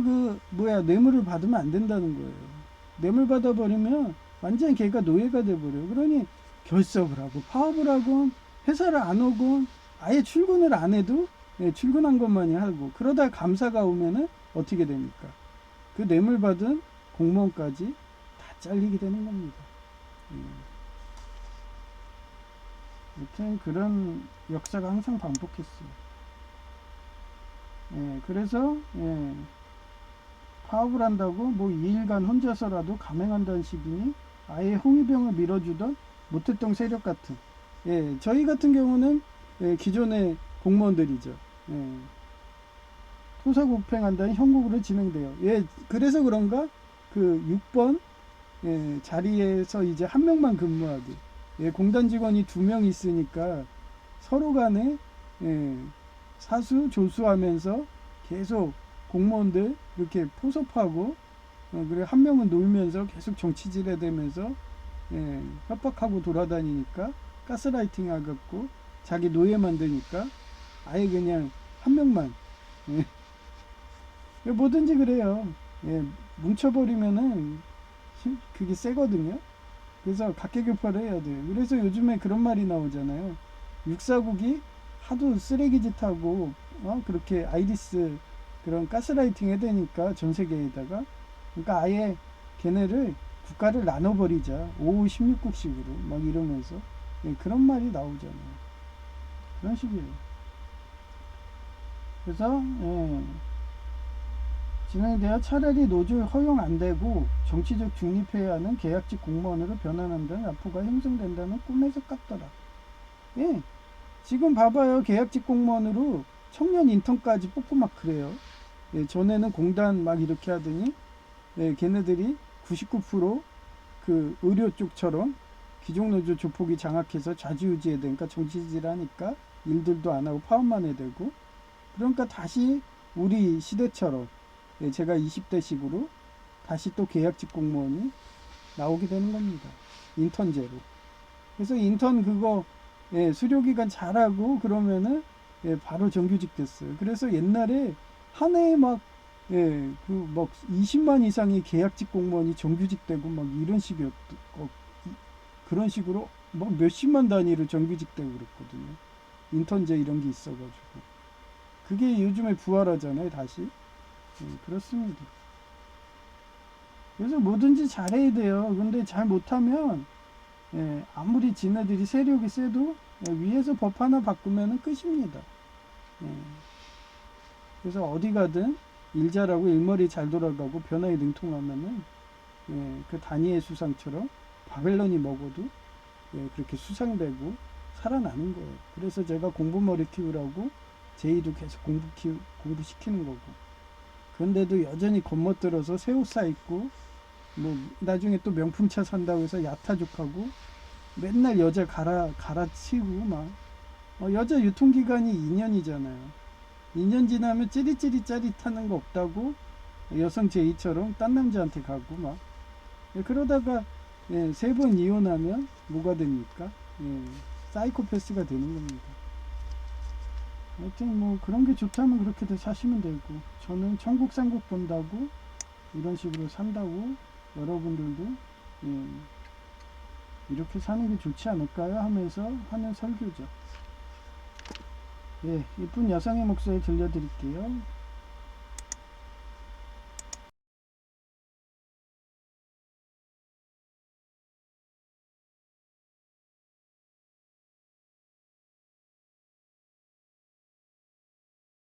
뇌물을 받으면 안 된다는 거예요. 뇌물 받아버리면 완전히 걔가 노예가 돼버려요. 그러니 결석을 하고 파업을 하건 회사를 안 오건 아예 출근을 안 해도 출근한 것만이 하고 그러다 감사가 오면은 어떻게 됩니까? 그 뇌물 받은 공무원까지 다 잘리게 되는 겁니다. 여튼 그런 역사가 항상 반복했어요. 그래서 파업을 한다고 2일간 혼자서라도 감행한다는 식이니 아예 홍위병을 밀어주던 모태동 세력 같은 저희 같은 경우는 기존의 공무원들이죠. 토사구팽한다는 형국으로 진행돼요. 그래서 그런가 그 6번 자리에서 이제 한 명만 근무하게 공단 직원이 2명 있으니까 서로 간에 사수 조수하면서 계속 공무원들 이렇게 포섭하고 그리고 한 명은 놀면서 계속 정치질해 대면서 협박하고 돌아다니니까 가스라이팅 하겠고 자기 노예 만드니까 아예 그냥 한 명만 뭐든지 그래요. 뭉쳐버리면은 그게 세거든요. 그래서 각계격파를 해야 돼요. 그래서 요즘에 그런 말이 나오잖아요. 육사국이 하도 쓰레기짓 하고 그렇게 아이리스 그런 가스라이팅 해대니까 전 세계에다가 그러니까 아예 걔네를 국가를 나눠버리자 5, 16국식으로 막 이러면서 그런 말이 나오잖아요. 그런 식이에요. 그래서 진행되어 차라리 노조 허용 안 되고 정치적 중립해야 하는 계약직 공무원으로 변환한다는 야포가 형성된다는 꿈에서 깠더라. 예, 지금 봐봐요. 계약직 공무원으로 청년 인턴까지 뽑고 막 그래요. 전에는 공단 막 이렇게 하더니 걔네들이 99%그 의료 쪽처럼 기종노조 조폭이 장악해서 좌지우지해야 되니까 정치질하니까 일들도 안 하고 파업만 해야 되고 그러니까 다시 우리 시대처럼 제가 20대식으로 다시 또 계약직 공무원이 나오게 되는 겁니다. 인턴제로. 그래서 인턴 그거 수료기간 잘하고 그러면은 바로 정규직 됐어요. 그래서 옛날에 한 해에 막 그 막 20만 이상의 계약직 공무원이 정규직 되고 막 이런 식이었 그런 식으로 막 몇십만 단위로 정규직 되고 그랬거든요. 인턴제 이런 게 있어가지고 그게 요즘에 부활하잖아요. 다시 그렇습니다. 그래서 뭐든지 잘해야 돼요. 근데 잘 못하면 아무리 지네들이 세력이 세도 위에서 법 하나 바꾸면 끝입니다. 예, 그래서 어디 가든 일 잘하고 일머리 잘 돌아가고 변화에 능통하면은 그 다니엘 수상처럼 바벨론이 먹어도 그렇게 수상되고 살아나는 거예요. 그래서 제가 공부머리 키우라고 제이도 계속 공부시키는 거고. 그런데도 여전히 겉멋들어서 새 옷 사 입고 뭐 나중에 또 명품차 산다고 해서 야타족하고 맨날 여자 갈아치고 막 여자 유통기간이 2년이잖아요. 2년 지나면 찌릿찌릿 짜릿하는 거 없다고 여성 제이처럼 딴 남자한테 가고 막 그러다가 3번 이혼하면 뭐가 됩니까? 사이코패스가 되는 겁니다. 하여튼 뭐 그런 게 좋다면 그렇게들 사시면 되고 저는 천국 삼국 본다고 이런 식으로 산다고 여러분들도 이렇게 사는 게 좋지 않을까요? 하면서 하는 설교죠. 이쁜 여성의 목소리 들려드릴게요.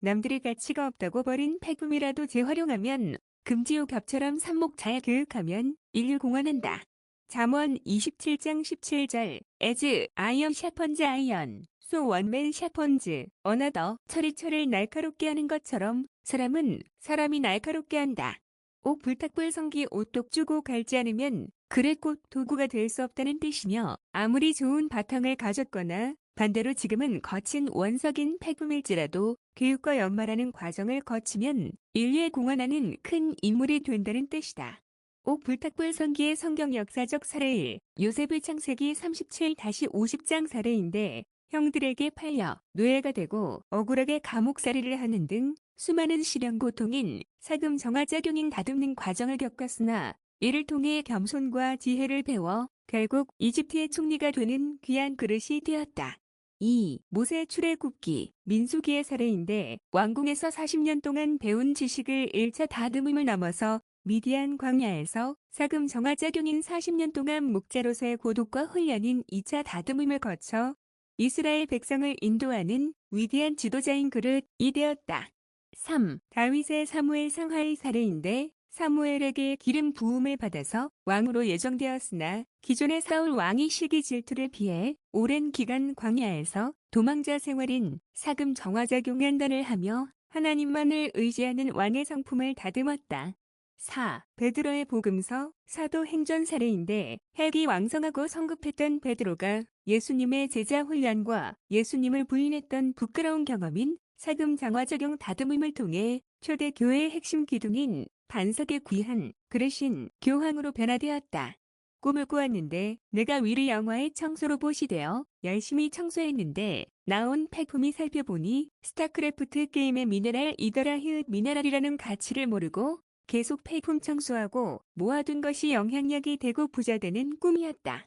남들이 가치가 없다고 버린 폐품이라도 재활용하면 금지옥합처럼 삽목 잘 교육하면 인류 공헌한다. 잠언 27장 17절 As iron sharpens iron, so one man sharpens another. 철이 철을 날카롭게 하는 것처럼 사람은 사람이 날카롭게 한다. 옥 불탁불 성기 오똑 주고 갈지 않으면 글의 꽃 도구가 될 수 없다는 뜻이며 아무리 좋은 바탕을 가졌거나 반대로 지금은 거친 원석인 폐품일지라도 교육과 연말하는 과정을 거치면 인류에 공헌하는 큰 인물이 된다는 뜻이다. 옥 불탁불 성기의 성경 역사적 사례 요셉의 창세기 37-50장 사례인데 형들에게 팔려 노예가 되고 억울하게 감옥살이를 하는 등 수많은 시련 고통인 사금 정화작용인 다듬는 과정을 겪었으나 이를 통해 겸손과 지혜를 배워 결국 이집트의 총리가 되는 귀한 그릇이 되었다. 2. 모세 출애굽기 민수기의 사례인데 왕궁에서 40년 동안 배운 지식을 1차 다듬음을 넘어서 미디안 광야에서 사금 정화작용인 40년 동안 목자로서의 고독과 훈련인 2차 다듬음을 거쳐 이스라엘 백성을 인도하는 위대한 지도자인 그릇이 되었다. 3. 다윗의 사무엘 상하의 사례인데 사무엘에게 기름 부음을 받아서 왕으로 예정되었으나 기존의 사울 왕이 시기 질투를 피해 오랜 기간 광야에서 도망자 생활인 사금 정화작용한단을 하며 하나님만을 의지하는 왕의 성품을 다듬었다. 4. 베드로의 복음서 사도행전 사례인데 헬기 왕성하고 성급했던 베드로가 예수님의 제자 훈련과 예수님을 부인했던 부끄러운 경험인 사금 정화작용 다듬음을 통해 초대 교회의 핵심 기둥인 반석의 귀한 그릇인 교황으로 변화되었다. 꿈을 꾸었는데 내가 위리 영화의 청소로 보시되어 열심히 청소했는데 나온 폐품이 살펴보니 스타크래프트 게임의 미네랄이더라. 미네랄이라는 가치를 모르고 계속 폐품 청소하고 모아둔 것이 영향력이 되고 부자되는 꿈이었다.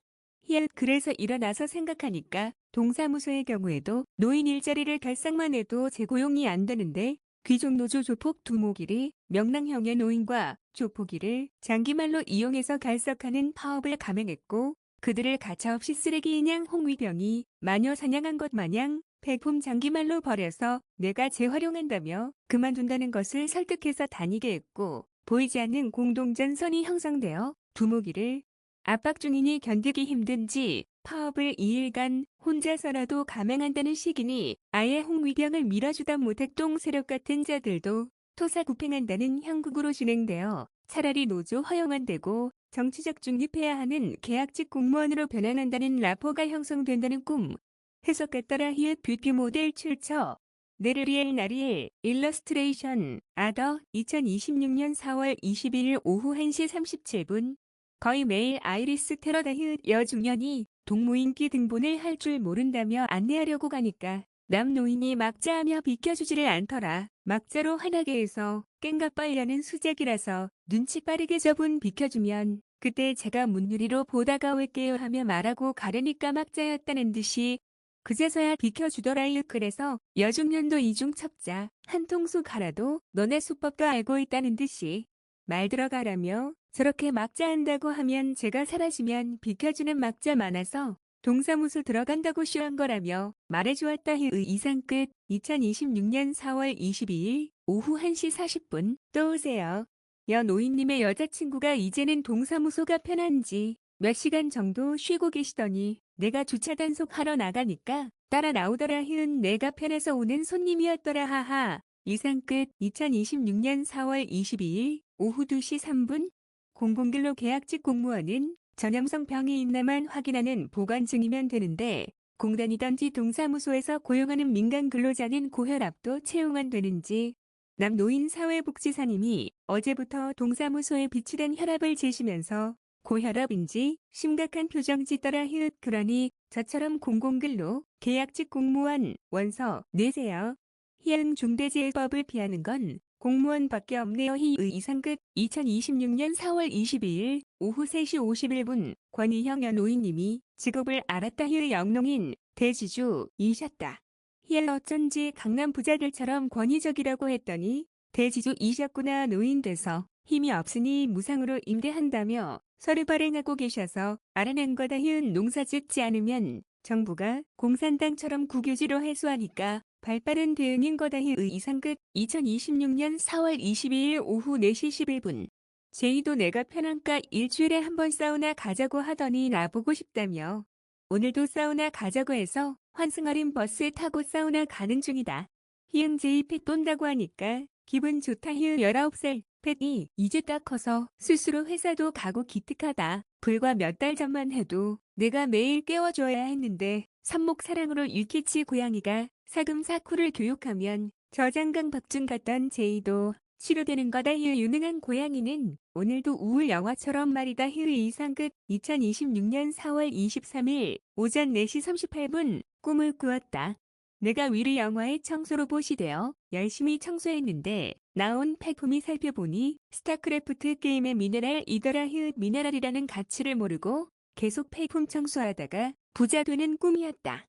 그래서 일어나서 생각하니까 동사무소의 경우에도 노인 일자리를 결상만 해도 재고용이 안 되는데 귀족 노조 조폭 두목일이 명랑형의 노인과 조폭이를 장기말로 이용해서 갈석하는 파업을 감행했고 그들을 가차없이 쓰레기 인양 홍위병이 마녀 사냥한 것 마냥 폐품 장기말로 버려서 내가 재활용한다며 그만둔다는 것을 설득해서 다니게 했고 보이지 않는 공동전선이 형성되어 두목이를 압박 중이니 견디기 힘든지 파업을 2일간 혼자서라도 감행한다는 시기니 아예 홍위병을 밀어주다 못했동 세력 같은 자들도 토사구팽한다는 형국으로 진행되어 차라리 노조 허용안 되고 정치적 중립해야 하는 계약직 공무원으로 변환한다는 라포가 형성된다는 꿈. 해석에 따라 뷰티 모델 출처 네르리엘 나리엘 일러스트레이션 아더 2026년 4월 22일 오후 1시 37분 거의 매일 아이리스 테러다휴 여중년이 동무인기 등본을 할 줄 모른다며 안내하려고 가니까 남노인이 막자하며 비켜주지를 않더라. 막자로 화나게 해서 깽가 빨려는 수작이라서 눈치 빠르게 저분 비켜주면 그때 제가 문유리로 보다가 올게요 하며 말하고 가려니까 막자였다는 듯이 그제서야 비켜주더라유. 그래서 여중년도 이중 첩자 한 통수 가라도 너네 수법도 알고 있다는 듯이 말 들어가라며 저렇게 막자한다고 하면 제가 사라지면 비켜주는 막자 많아서 동사무소 들어간다고 쇼한 거라며 말해주었다. 이상 끝. 2026년 4월 22일 오후 1시 40분 또 오세요. 노인님의 여자친구가 이제는 동사무소가 편한지 몇 시간 정도 쉬고 계시더니 내가 주차 단속하러 나가니까 따라 나오더라. 내가 편해서 오는 손님이었더라. 하하. 이상 끝. 2026년 4월 22일 오후 2시 3분 공공근로 계약직 공무원은 전염성 병이 있나만 확인하는 보관증이면 되는데 공단이던지 동사무소에서 고용하는 민간 근로자는 고혈압도 채용안 되는지 남노인 사회복지사님이 어제부터 동사무소에 비치된 혈압을 재시면서 고혈압인지 심각한 표정 짓더라. 그러니 저처럼 공공근로 계약직 공무원 원서 내세요. 현 중대재해법을 피하는 건 공무원밖에 없네요. 이상 끝. 2026년 4월 22일 오후 3시 51분 권희형 노인님이 직업을 알았다. 영농인 대지주이셨다. 어쩐지 강남 부자들처럼 권위적이라고 했더니 대지주이셨구나. 노인 돼서 힘이 없으니 무상으로 임대한다며 서류 발행하고 계셔서 알아낸 거다. 농사 짓지 않으면 정부가 공산당처럼 국유지로 해소하니까 발빠른 대응인 거다. 이상 끝. 2026년 4월 22일 오후 4시 11분 제이도 내가 편한가 일주일에 한 번 사우나 가자고 하더니 나보고 싶다며 오늘도 사우나 가자고 해서 환승어린 버스에 타고 사우나 가는 중이다. 제이 펫 돈다고 하니까 기분 좋다. 19살 펫이 이제 딱 커서 스스로 회사도 가고 기특하다. 불과 몇 달 전만 해도 내가 매일 깨워줘야 했는데 삽목사랑으로 유키치 고양이가 사금사쿠를 교육하면 저장강 박중 같던 제이도 치료되는 거다. 유능한 고양이는 오늘도 우울 영화처럼 말이다. 이상 끝. 2026년 4월 23일 오전 4시 38분 꿈을 꾸었다. 내가 위리 영화의 청소로 보시되어 열심히 청소했는데 나온 폐품이 살펴보니 스타크래프트 게임의 미네랄이더라. 미네랄이라는 가치를 모르고 계속 폐품 청소하다가 부자 되는 꿈이었다.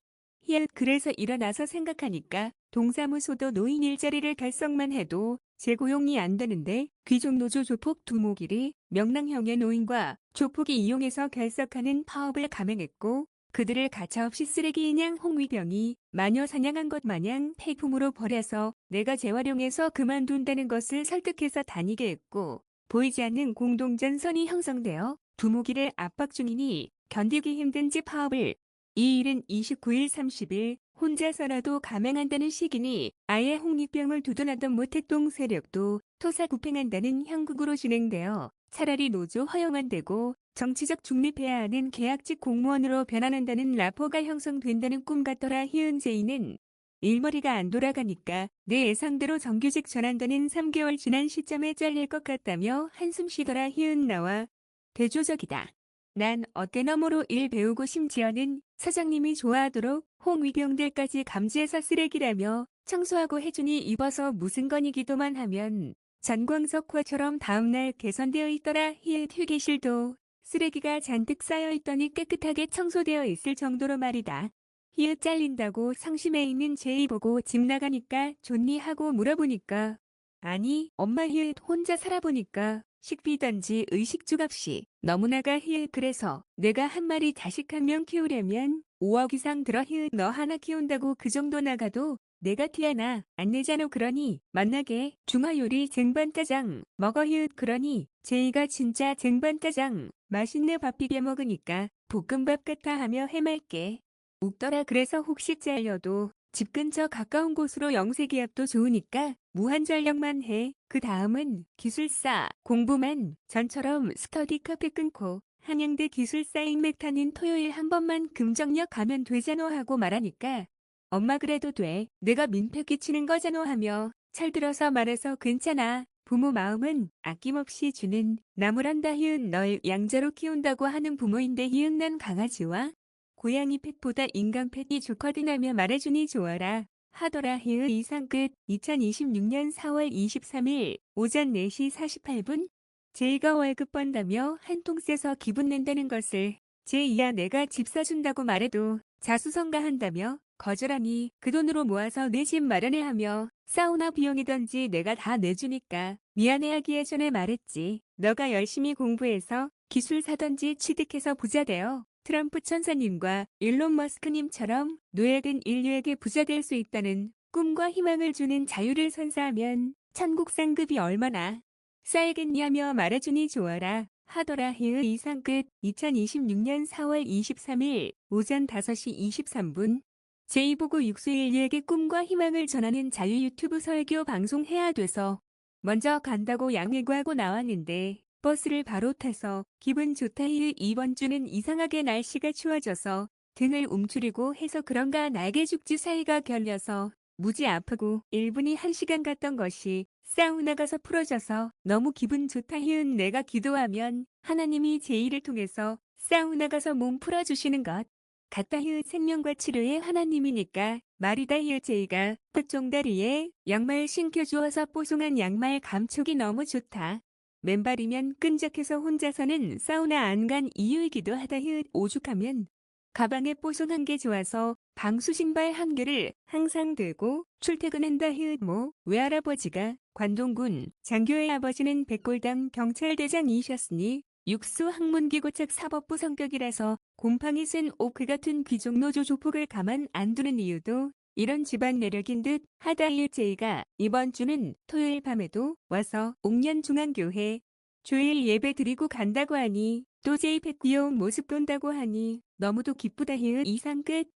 그래서 일어나서 생각하니까 동사무소도 노인 일자리를 결성만 해도 재고용이 안 되는데 귀족 노조 조폭 두목일이 명랑형의 노인과 조폭이 이용해서 결석하는 파업을 감행했고 그들을 가차없이 쓰레기 인양 홍위병이 마녀 사냥한 것 마냥 폐품으로 버려서 내가 재활용해서 그만둔다는 것을 설득해서 다니게 했고 보이지 않는 공동전선이 형성되어 두목이를 압박 중이니 견디기 힘든지 파업을 이 일은 29일 30일 혼자서라도 감행한다는 시기니 아예 홍위병을 두둔하던 모택동 세력도 토사구팽한다는 형국으로 진행되어 차라리 노조 허용안 되고 정치적 중립해야 하는 계약직 공무원으로 변환한다는 라포가 형성된다는 꿈 같더라. 제이는 일머리가 안 돌아가니까 내 예상대로 정규직 전환되는 3개월 지난 시점에 잘릴 것 같다며 한숨 쉬더라. 희은 나와 대조적이다. 난 어깨 너머로 일 배우고 심지어는 사장님이 좋아하도록 홍위병들까지 감지해서 쓰레기라며 청소하고 해주니 입어서 무슨 건이기도만 하면 전광석화처럼 다음날 개선되어 있더라. 히읗 휴게실도 쓰레기가 잔뜩 쌓여있더니 깨끗하게 청소되어 있을 정도로 말이다. 히읗 잘린다고 상심해 있는 제이 보고 집 나가니까 좋니 하고 물어보니까 아니 엄마 히읗 혼자 살아보니까 식비단지 의식주값이 너무나가 히읗 그래서 내가 한 마리 자식 한 명 키우려면 5억 이상 들어 히읗 너 하나 키운다고 그 정도 나가도 내가 티 하나 안 내잖아. 그러니 만나게 중화요리 쟁반짜장 먹어 히읗 그러니 제이가 진짜 쟁반짜장 맛있네 밥 비벼 먹으니까 볶음밥 같아 하며 해맑게 웃더라. 그래서 혹시 잘려도 집 근처 가까운 곳으로 영세기압도 좋으니까 무한전력만 해. 그 다음은 기술사 공부만 전처럼 스터디 카페 끊고 한양대 기술사 인맥 타는 토요일 한 번만 금정역 가면 되잖아 하고 말하니까 엄마 그래도 돼. 내가 민폐 끼치는 거잖아 하며 철들어서 말해서 괜찮아. 부모 마음은 아낌없이 주는 나무란다. 히읗 널 양자로 키운다고 하는 부모인데 히읗 난 강아지와 고양이 펫보다 인간 펫이 좋거든 하며 말해주니 좋아라 하더라. 히읗 이상 끝. 2026년 4월 23일 오전 4시 48분 제이가 월급 번다며 한 통 쎄서 기분 낸다는 것을 제이야 내가 집 사준다고 말해도 자수성가한다며 거절하니 그 돈으로 모아서 내 집 마련해 하며 사우나 비용이던지 내가 다 내주니까 미안해하기에 전에 말했지. 너가 열심히 공부해서 기술 사던지 취득해서 부자 되어 트럼프 천사님과 일론 머스크님처럼 노예된 인류에게 부자 될 수 있다는 꿈과 희망을 주는 자유를 선사하면 천국 상급이 얼마나 쌓이겠냐며 말해주니 좋아라 하더라. 히읗 이상 끝. 2026년 4월 23일 오전 5시 23분 제이보고 육수 인류에게 꿈과 희망을 전하는 자유 유튜브 설교 방송 해야 돼서 먼저 간다고 양해구하고 나왔는데 버스를 바로 타서 기분 좋다. 히읗 이번 주는 이상하게 날씨가 추워져서 등을 움츠리고 해서 그런가 날개 죽지 사이가 결려서 무지 아프고 1분이 1시간 갔던 것이 사우나 가서 풀어져서 너무 기분 좋다. 히읗 내가 기도하면 하나님이 제이를 통해서 사우나 가서 몸 풀어주시는 것 같다. 히읗 생명과 치료의 하나님이니까 말이다. 히읗 제이가 흑종다리에 양말 신겨주어서 뽀송한 양말 감촉이 너무 좋다. 맨발이면 끈적해서 혼자서는 사우나 안 간 이유이기도 하다. 히읗 오죽하면 가방에 뽀송한 게 좋아서 방수 신발 한 개를 항상 들고 출퇴근한다. 히읗 뭐 외할아버지가 관동군 장교의 아버지는 백골당 경찰대장이셨으니 육수 학문기고책 사법부 성격이라서 곰팡이 쓴 오크 같은 귀족노조 조폭을 가만 안 두는 이유도 이런 집안 내력인 듯 하다. 히읗 제이가 이번 주는 토요일 밤에도 와서 옥년중앙교회 주일 예배 드리고 간다고 하니 또 제이 펫 귀여운 모습 본다고 하니 너무도 기쁘다. 히읗 이상 끝.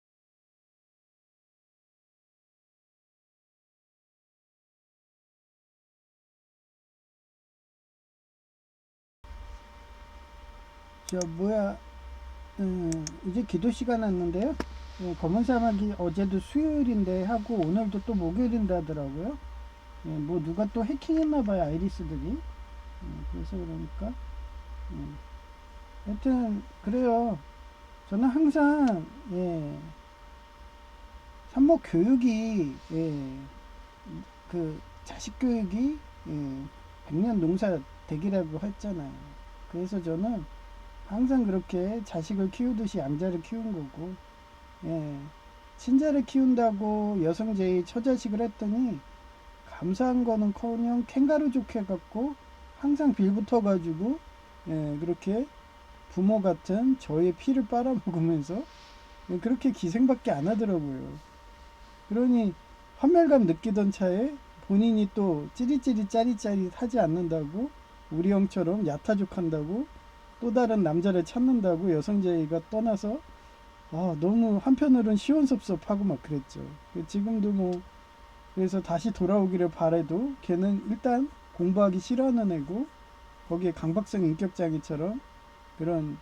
저 뭐야 이제 기도 시간 왔는데요. 검은 사막이 어제도 수요일인데 하고 오늘도 또 목요일인데 하더라고요. 뭐 누가 또 해킹했나 봐요, 아이리스들이. 그래서 그러니까 하여튼 그래요. 저는 항상 산모 교육이 그 자식 교육이 백년 농사 되기라고 했잖아요. 그래서 저는 항상 그렇게 자식을 키우듯이 양자를 키운 거고, 친자를 키운다고 여성제의 처자식을 했더니 감사한 거는커녕 캥가루족 해갖고 항상 빌붙어가지고 그렇게 부모 같은 저의 피를 빨아먹으면서 그렇게 기생밖에 안 하더라고요. 그러니 환멸감 느끼던 차에 본인이 또 찌릿찌릿 짜릿짜릿 하지 않는다고 우리 형처럼 야타족 한다고 또 다른 남자를 찾는다고 여성제의가 떠나서 너무 한편으로는 시원섭섭하고 막 그랬죠. 지금도 뭐 그래서 다시 돌아오기를 바래도 걔는 일단 공부하기 싫어하는 애고 거기에 강박성 인격장애처럼 그런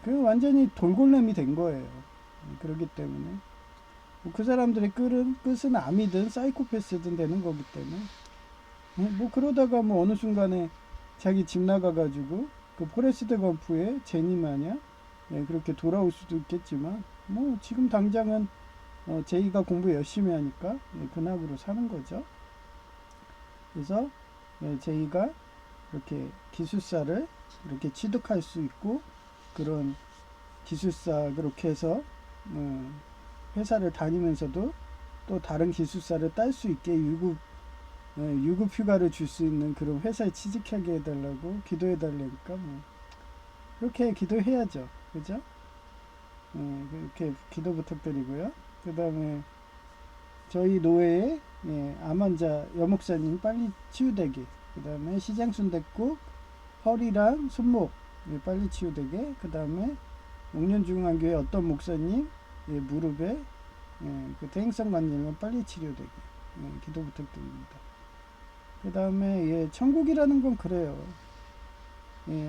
그 완전히 돌골렘이 된 거예요. 그렇기 때문에 그 사람들의 끝은 암이든 사이코패스든 되는 거기 때문에 뭐 그러다가 뭐 어느 순간에 자기 집 나가가지고 그 포레스트 검프의 제니 마냥 그렇게 돌아올 수도 있겠지만 뭐 지금 당장은 제이가 공부 열심히 하니까 근학으로 사는 거죠. 그래서 제이가 이렇게 기술사를 이렇게 취득할 수 있고 그런 기술사 그렇게 해서 회사를 다니면서도 또 다른 기술사를 딸 수 있게 유급 휴가를 줄 수 있는 그런 회사에 취직하게 해달라고 기도해 달라니까 뭐 그렇게 기도해야죠. 그죠? 그렇게 기도 부탁드리고요. 그 다음에 저희 노회에 암환자 여목사님 빨리 치유되게, 그 다음에 시장순댓국 허리랑 손목 빨리 치유되게, 그 다음에 용련중앙교회 어떤 목사님 무릎에 그 대행성 관절염 빨리 치료되게 기도 부탁드립니다. 그 다음에 천국이라는 건 그래요.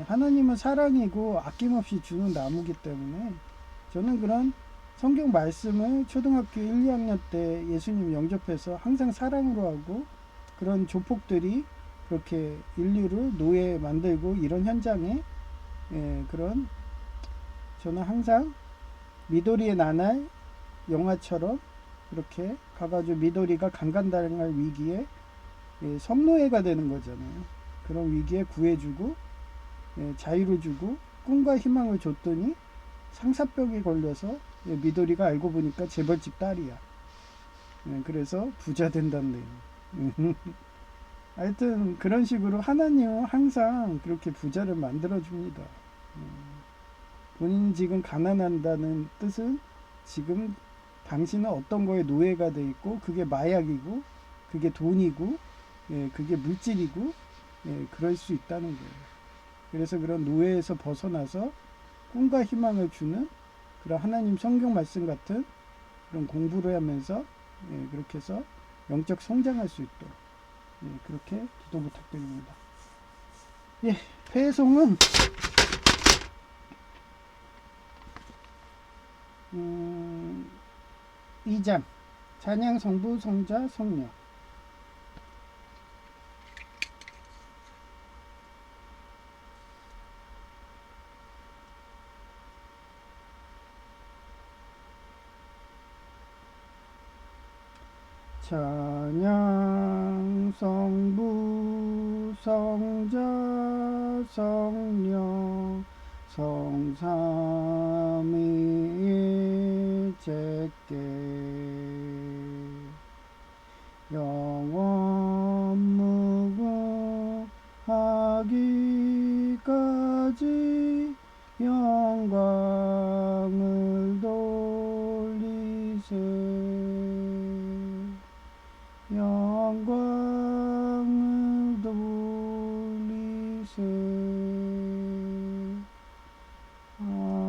하나님은 사랑이고 아낌없이 주는 나무기 때문에 저는 그런 성경 말씀을 초등학교 1, 2학년 때 예수님 영접해서 항상 사랑으로 하고 그런 조폭들이 그렇게 인류를 노예 만들고 이런 현장에 그런 저는 항상 미도리의 나날 영화처럼 그렇게 가가지고 미도리가 강간당할 위기에 성노예가 되는 거잖아요. 그런 위기에 구해주고 자유를 주고 꿈과 희망을 줬더니 상사병에 걸려서 미도리가 알고 보니까 재벌집 딸이야. 그래서 부자 된다는 내용. 하여튼 그런 식으로 하나님은 항상 그렇게 부자를 만들어줍니다. 본인 지금 가난한다는 뜻은 지금 당신은 어떤 거에 노예가 돼 있고 그게 마약이고 그게 돈이고 그게 물질이고 그럴 수 있다는 거예요. 그래서 그런 노예에서 벗어나서 꿈과 희망을 주는 그런 하나님 성경 말씀 같은 그런 공부를 하면서 그렇게 해서 영적 성장할 수 있도록 그렇게 기도 부탁드립니다. 배송은 2장 찬양 성부 성자 성령. 찬양 성부 성자 성령 성삼위일체께 영원 무궁하기까지 영광을 돌리세. 영광을 돌리세. 아멘.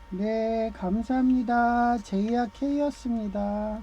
네, 감사합니다. 제이와 K였습니다.